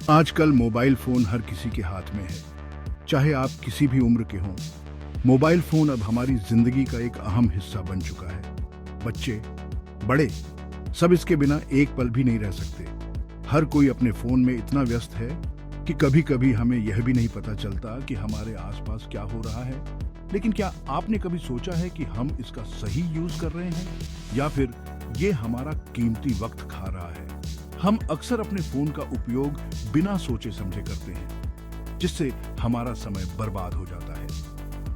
आजकल mobile phone हर किसी के हाथ में है, चाहे आप किसी भी उम्र के हों। मोबाइल फोन अब हमारी जिंदगी का एक अहम हिस्सा बन चुका है। बच्चे, बड़े, सब इसके बिना एक पल भी नहीं रह सकते। हर कोई अपने फोन में इतना व्यस्त है कि कभी-कभी हमें यह भी नहीं पता चलता कि हमारे आसपास क्या हो रहा है। लेकिन क्या आपने कभी सोचा है कि हम इसका सही यूज कर रहे हैं या फिर ये हमारा कीमती वक्त खा रहा है? हम अक्सर अपने फोन का उपयोग बिना सोचे समझे करते हैं, जिससे हमारा समय बर्बाद हो जाता है।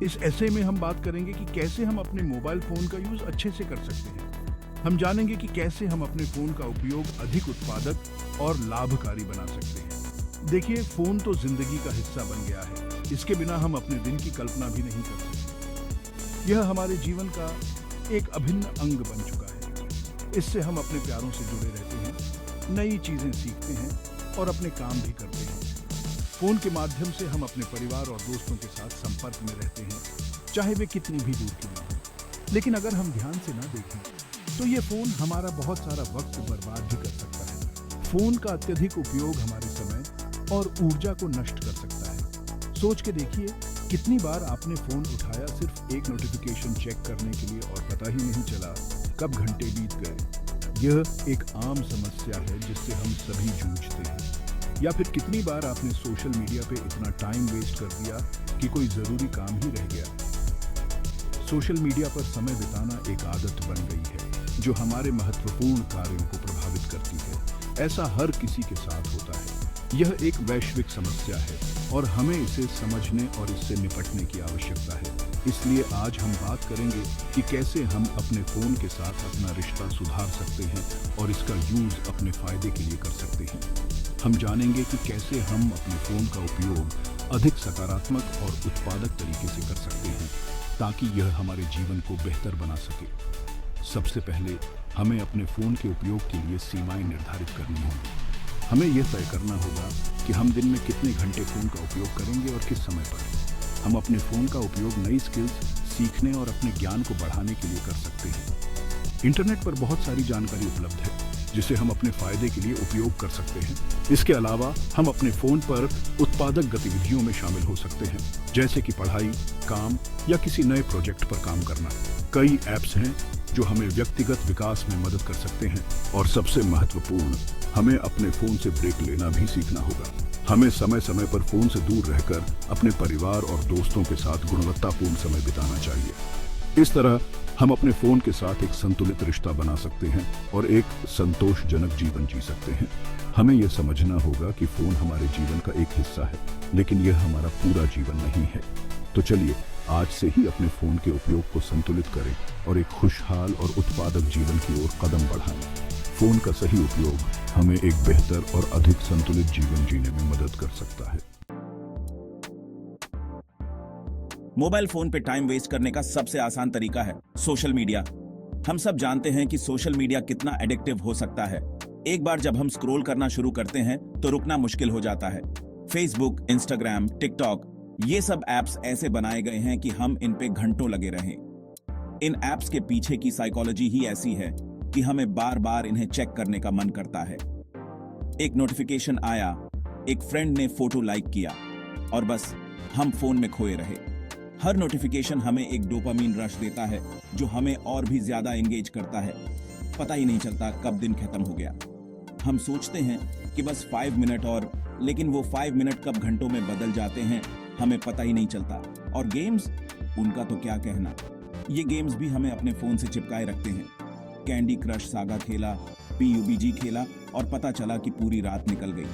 इस ऐसे में हम बात करेंगे कि कैसे हम अपने मोबाइल फोन का यूज अच्छे से कर सकते हैं। हम जानेंगे कि कैसे हम अपने फोन का उपयोग अधिक उत्पादक और लाभकारी बना सकते हैं। देखिए, फोन तो जिंदगी का हिस्सा बन गया है। इसके बिना हम अपने दिन की कल्पना भी नहीं कर सकते। यह हमारे जीवन का एक अभिन्न अंग बन चुका है। इससे हम अपने प्यारों से जुड़े रहते हैं, नई चीजें सीखते हैं और अपने काम भी करते हैं। फोन के माध्यम से हम अपने परिवार और दोस्तों के साथ संपर्क में रहते हैं, चाहे वे कितनी भी दूर क्यों न हो। लेकिन अगर हम ध्यान से न देखें तो ये फोन हमारा बहुत सारा वक्त बर्बाद भी कर सकता है। फोन का अत्यधिक उपयोग हमारे समय और ऊर्जा को नष्ट कर सकता है। सोच के देखिए, कितनी बार आपने फोन उठाया सिर्फ एक नोटिफिकेशन चेक करने के लिए और पता ही नहीं चला कब घंटे बीत गए। यह एक आम समस्या है जिससे हम सभी जूझते हैं। या फिर कितनी बार आपने सोशल मीडिया पे इतना टाइम वेस्ट कर दिया कि कोई जरूरी काम ही रह गया। सोशल मीडिया पर समय बिताना एक आदत बन गई है जो हमारे महत्वपूर्ण कार्यों को प्रभावित करती है। ऐसा हर किसी के साथ होता है। यह एक वैश्विक समस्या है और हमें इसे समझने और इससे निपटने की आवश्यकता है। इसलिए आज हम बात करेंगे कि कैसे हम अपने फोन के साथ अपना रिश्ता सुधार सकते हैं और इसका यूज अपने फायदे के लिए कर सकते हैं। हम जानेंगे कि कैसे हम अपने फोन का उपयोग अधिक सकारात्मक और उत्पादक तरीके से कर सकते हैं ताकि यह हमारे जीवन को बेहतर बना सके। सबसे पहले हमें अपने फोन के उपयोग के लिए सीमाएं निर्धारित करनी होंगी। हमें यह तय करना होगा कि हम दिन में कितने घंटे फोन का उपयोग करेंगे और किस समय पर। हम अपने फोन का उपयोग नई स्किल्स सीखने और अपने ज्ञान को बढ़ाने के लिए कर सकते हैं। इंटरनेट पर बहुत सारी जानकारी उपलब्ध है जिसे हम अपने फायदे के लिए उपयोग कर सकते हैं। इसके अलावा हम अपने फोन पर उत्पादक गतिविधियों में शामिल हो सकते हैं, जैसे कि पढ़ाई, काम या किसी नए प्रोजेक्ट पर काम करना। कई ऐप्स हैं जो हमें व्यक्तिगत विकास में मदद कर सकते हैं और सबसे महत्वपूर्ण, हमें अपने फोन से ब्रेक लेना भी सीखना होगा। हमें समय समय पर फोन से दूर रहकर अपने परिवार और दोस्तों के साथ गुणवत्तापूर्ण समय बिताना चाहिए। इस तरह हम अपने फोन के साथ एक संतुलित रिश्ता बना सकते हैं और एक संतोषजनक जीवन जी सकते हैं। हमें यह समझना होगा कि फोन हमारे जीवन का एक हिस्सा है, लेकिन यह हमारा पूरा जीवन नहीं है। तो चलिए आज से ही अपने फोन के उपयोग को संतुलित करें और एक खुशहाल और उत्पादक जीवन की ओर कदम बढ़ाएं। फोन का सही उपयोग हमें एक बेहतर और अधिक संतुलित जीवन जीने में मदद कर सकता है। मोबाइल फोन पे टाइम वेस्ट करने का सबसे आसान तरीका है सोशल मीडिया। हम सब जानते हैं कि सोशल मीडिया कितना एडिक्टिव हो सकता है। एक बार जब हम स्क्रॉल करना शुरू करते हैं तो रुकना मुश्किल हो जाता है। फेसबुक, इंस्टाग्राम, टिकटॉक, ये सब ऐप्स ऐसे बनाए गए हैं कि हम इन पे घंटों लगे रहें। इन ऐप्स के पीछे की साइकोलॉजी ही ऐसी है कि हमें बार बार इन्हें चेक करने का मन करता है। एक नोटिफिकेशन आया, एक फ्रेंड ने फोटो लाइक किया और बस हम फोन में खोए रहे। हर नोटिफिकेशन हमें एक डोपामीन रश देता है जो हमें और भी ज्यादा एंगेज करता है। पता ही नहीं चलता कब दिन खत्म हो गया। हम सोचते हैं कि बस 5 मिनट और, लेकिन वो 5 मिनट कब घंटों में बदल जाते हैं हमें पता ही नहीं चलता। और गेम्स, उनका तो क्या कहना। ये गेम्स भी हमें अपने फोन से चिपकाए रखते हैं। कैंडी क्रश सागा खेला, PUBG खेला और पता चला कि पूरी रात निकल गई।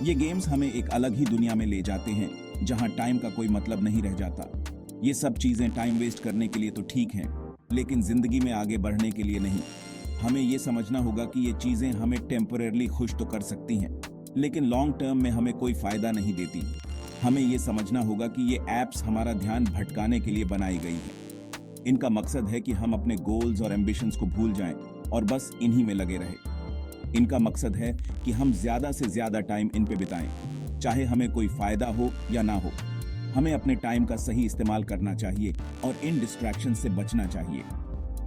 ये गेम्स हमें एक अलग ही दुनिया में ले जाते हैं जहां टाइम का कोई मतलब नहीं रह जाता। ये सब चीजें टाइम वेस्ट करने के लिए तो ठीक हैं, लेकिन जिंदगी में आगे बढ़ने के लिए नहीं। हमें ये समझना होगा कि ये चीजें हमें टेम्परेरली खुश तो कर सकती हैं, लेकिन लॉन्ग टर्म में हमें कोई फायदा नहीं देती। हमें ये समझना होगा कि ये ऐप्स हमारा ध्यान भटकाने के लिए बनाई गई हैं। इनका मकसद है कि हम अपने गोल्स और एम्बिशंस को भूल जाएं और बस इन्हीं में लगे रहें। इनका मकसद है कि हम ज्यादा से ज्यादा टाइम इन पे बिताएं, चाहे हमें कोई फायदा हो या ना हो। हमें अपने टाइम का सही इस्तेमाल करना चाहिए और इन डिस्ट्रैक्शन से बचना चाहिए।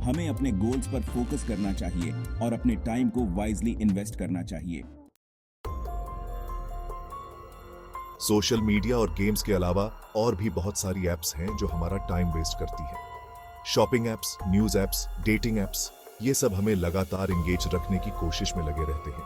हमें अपने गोल्स पर फोकस करना चाहिए और अपने टाइम को वाइजली इन्वेस्ट करना चाहिए। सोशल मीडिया और गेम्स के अलावा और भी बहुत सारी एप्स हैं जो हमारा टाइम वेस्ट करती हैं। Shopping apps, news apps, dating apps, ये सब हमें लगातार एंगेज रखने की कोशिश में लगे रहते हैं।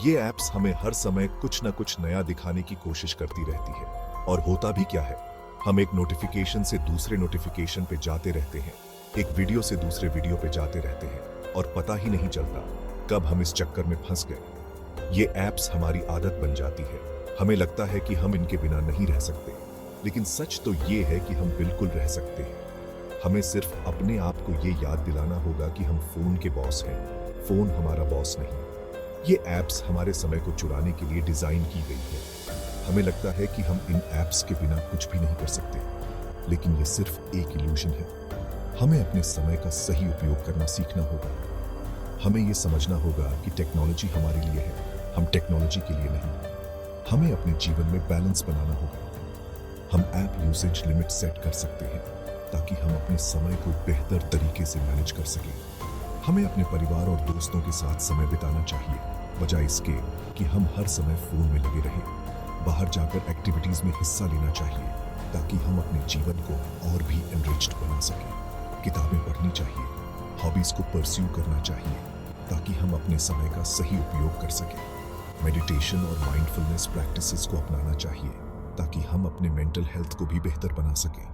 ये एप्स हमें हर समय कुछ न कुछ नया दिखाने की कोशिश करती रहती है। और होता भी क्या है, हम एक नोटिफिकेशन से दूसरे नोटिफिकेशन पे जाते रहते हैं, एक वीडियो से दूसरे वीडियो पे जाते रहते हैं और पता ही नहीं चलता कब हम इस चक्कर में फंस गए। ये एप्स हमारी आदत बन जाती है। हमें लगता है कि हम इनके बिना नहीं रह सकते, लेकिन सच तो ये है कि हम बिल्कुल रह सकते हैं। हमें सिर्फ अपने आप को ये याद दिलाना होगा कि हम फोन के बॉस हैं, फोन हमारा बॉस नहीं। ये एप्स हमारे समय को चुराने के लिए डिजाइन की गई है। हमें लगता है कि हम इन एप्स के बिना कुछ भी नहीं कर सकते, लेकिन ये सिर्फ एक इल्यूजन है। हमें अपने समय का सही उपयोग करना सीखना होगा। हमें ये समझना होगा कि टेक्नोलॉजी हमारे लिए है, हम टेक्नोलॉजी के लिए नहीं। हमें अपने जीवन में बैलेंस बनाना होगा। हम ऐप यूसेज लिमिट सेट कर सकते हैं ताकि हम अपने समय को बेहतर तरीके से मैनेज कर सकें। हमें अपने परिवार और दोस्तों के साथ समय बिताना चाहिए, बजाय इसके कि हम हर समय फोन में लगे रहें। बाहर जाकर एक्टिविटीज में हिस्सा लेना चाहिए ताकि हम अपने जीवन को और भी एनरिच्ड बना सकें। किताबें पढ़नी चाहिए, हॉबीज को परस्यू करना चाहिए ताकि हम अपने समय का सही उपयोग कर सकें। मेडिटेशन और माइंडफुलनेस प्रैक्टिसेस को अपनाना चाहिए ताकि हम अपने मेंटल हेल्थ को भी बेहतर बना सकें।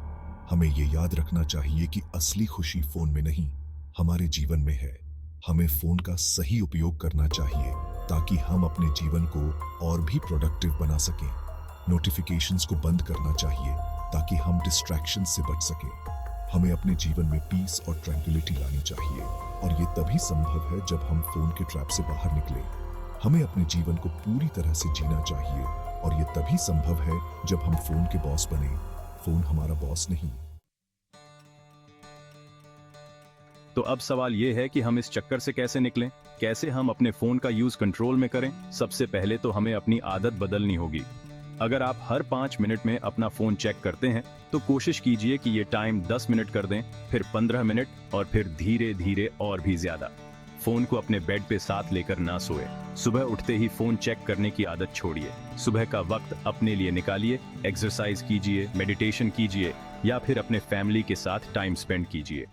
हमें ये याद रखना चाहिए कि असली खुशी फोन में नहीं, हमारे जीवन में है। हमें फोन का सही उपयोग करना चाहिए ताकि हम अपने जीवन को और भी प्रोडक्टिव बना सकें। नोटिफिकेशंस को बंद करना चाहिए ताकि हम डिस्ट्रैक्शन से बच सकें। हमें अपने जीवन में पीस और ट्रैंक्विलिटी लानी चाहिए, और ये तभी संभव है जब हम फोन के ट्रैप से बाहर निकलें। हमें अपने जीवन को पूरी तरह से जीना चाहिए, और ये तभी संभव है जब हम फोन के बॉस बने, फोन हमारा बॉस नहीं। तो अब सवाल ये है कि हम इस चक्कर से कैसे निकलें, कैसे हम अपने फोन का यूज कंट्रोल में करें। सबसे पहले तो हमें अपनी आदत बदलनी होगी। अगर आप हर 5 मिनट में अपना फोन चेक करते हैं तो कोशिश कीजिए कि ये टाइम 10 मिनट कर दें, फिर 15 मिनट और फिर धीरे धीरे और भी ज्यादा। फोन को अपने बेड पे साथ लेकर ना सोए। सुबह उठते ही फोन चेक करने की आदत छोड़िए। सुबह का वक्त अपने लिए निकालिए, एक्सरसाइज कीजिए, मेडिटेशन कीजिए या फिर अपने फैमिली के साथ टाइम स्पेंड कीजिए।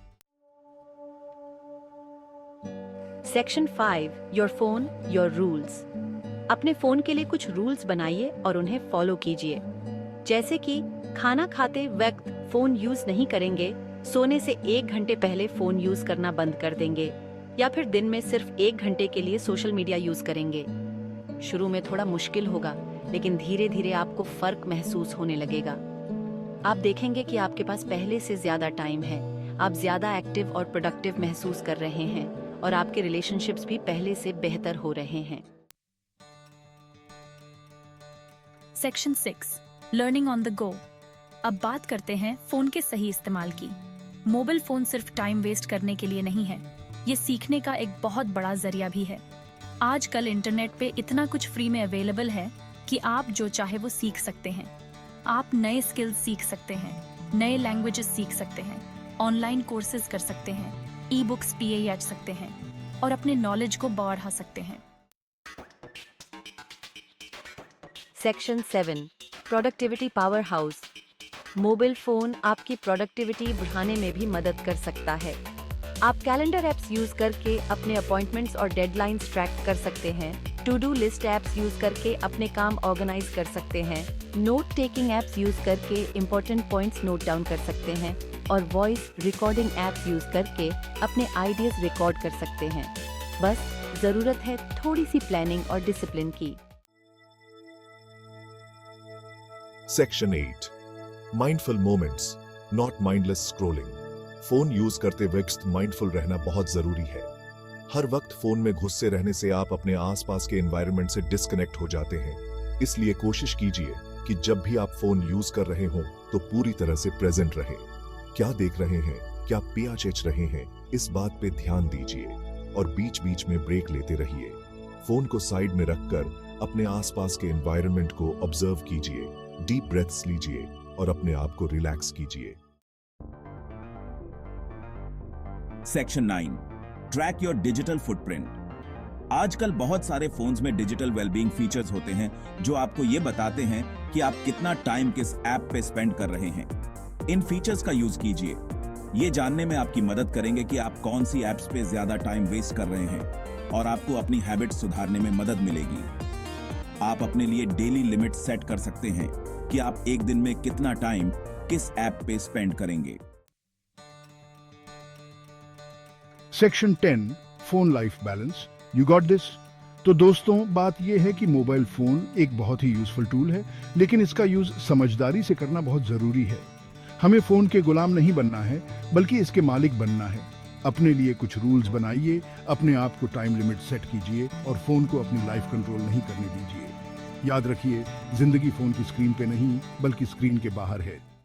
Section 5 your phone your rules. अपने फोन के लिए कुछ रूल्स बनाइए और उन्हें फॉलो कीजिए। जैसे कि खाना खाते वक्त फोन यूज नहीं करेंगे, सोने से 1 घंटे पहले फोन यूज करना बंद कर देंगे, या फिर दिन में सिर्फ 1 घंटे के लिए सोशल मीडिया यूज करेंगे। शुरू में थोड़ा मुश्किल होगा, लेकिन धीरे धीरे आपको फर्क महसूस होने लगेगा। आप देखेंगे कि आपके पास पहले से ज्यादा टाइम है, आप ज्यादा एक्टिव और प्रोडक्टिव महसूस कर रहे हैं, और आपके रिलेशनशिप्स भी पहले से बेहतर हो रहे हैं। Section 6 learning on the go. अब बात करते हैं फोन के सही इस्तेमाल की। मोबाइल फोन सिर्फ टाइम वेस्ट करने के लिए नहीं है, ये सीखने का एक बहुत बड़ा जरिया भी है। आजकल इंटरनेट पे इतना कुछ फ्री में अवेलेबल है कि आप जो चाहे वो सीख सकते हैं। आप नए स्किल्स सीख सकते हैं, नए लैंग्वेजेस सीख सकते हैं, ऑनलाइन कोर्सेज कर सकते हैं, ई बुक्स पढ़ सकते हैं और अपने नॉलेज को बढ़ा सकते हैं। Section 7 productivity power house. Mobile phone आपकी प्रोडक्टिविटी बढ़ाने में भी मदद कर सकता है। आप कैलेंडर एप्स यूज करके अपने अपॉइंटमेंट्स और डेडलाइंस ट्रैक कर सकते हैं। To do list apps use करके अपने काम ऑर्गेनाइज कर सकते हैं। नोट टेकिंग एप्स यूज करके इंपॉर्टेंट पॉइंट्स नोट डाउन कर सकते हैं, और वॉइस रिकॉर्डिंग एप्स यूज करके अपने आइडियाज रिकॉर्ड कर सकते हैं। बस जरूरत है थोड़ी सी प्लानिंग और डिसिप्लिन की। Section 8 mindful moments, not mindless scrolling. Phone use करते वक्त माइंडफुल रहना बहुत जरूरी है। हर वक्त फोन में घुसे रहने से आप अपने आसपास के एनवायरनमेंट से डिस्कनेक्ट हो जाते हैं। इसलिए कोशिश कीजिए कि जब भी आप फोन यूज कर रहे हो तो पूरी तरह से प्रेजेंट रहे। क्या देख रहे हैं, क्या पियाचेच रहे हैं, इस बात पे ध्यान दीजिए और बीच बीच में ब्रेक लेते रहिए। फोन को साइड में रखकर अपने आसपास के एनवायरनमेंट को ऑब्जर्व कीजिए, डीप ब्रेथ्स लीजिए और अपने आप को रिलैक्स कीजिए। Section 9 track your digital footprint. आजकल बहुत सारे फोन्स में डिजिटल वेलबींग फीचर्स होते हैं जो आपको ये बताते हैं कि आप कितना टाइम किस ऐप पे स्पेंड कर रहे हैं। इन फीचर्स का यूज कीजिए। ये जानने में आपकी मदद करेंगे कि आप कौन सी ऐप्स पे ज्यादा टाइम वेस्ट कर रहे हैं और आपको अपनी हैबिट सुधारने में मदद मिलेगी। आप अपने लिए डेली लिमिट सेट कर सकते हैं कि आप एक दिन में कितना टाइम किस ऐप पे स्पेंड करेंगे। Section 10 phone life balance. You got this? तो दोस्तों, बात यह है कि मोबाइल फोन एक बहुत ही यूजफुल टूल है, लेकिन इसका यूज समझदारी से करना बहुत जरूरी है। हमें फोन के गुलाम नहीं बनना है, बल्कि इसके मालिक बनना है। अपने लिए कुछ रूल्स बनाइए, अपने आप को टाइम लिमिट सेट कीजिए और फोन को अपनी लाइफ कंट्रोल नहीं करने दीजिए। याद रखिए, जिंदगी फोन की स्क्रीन पे नहीं, बल्कि स्क्रीन के बाहर है।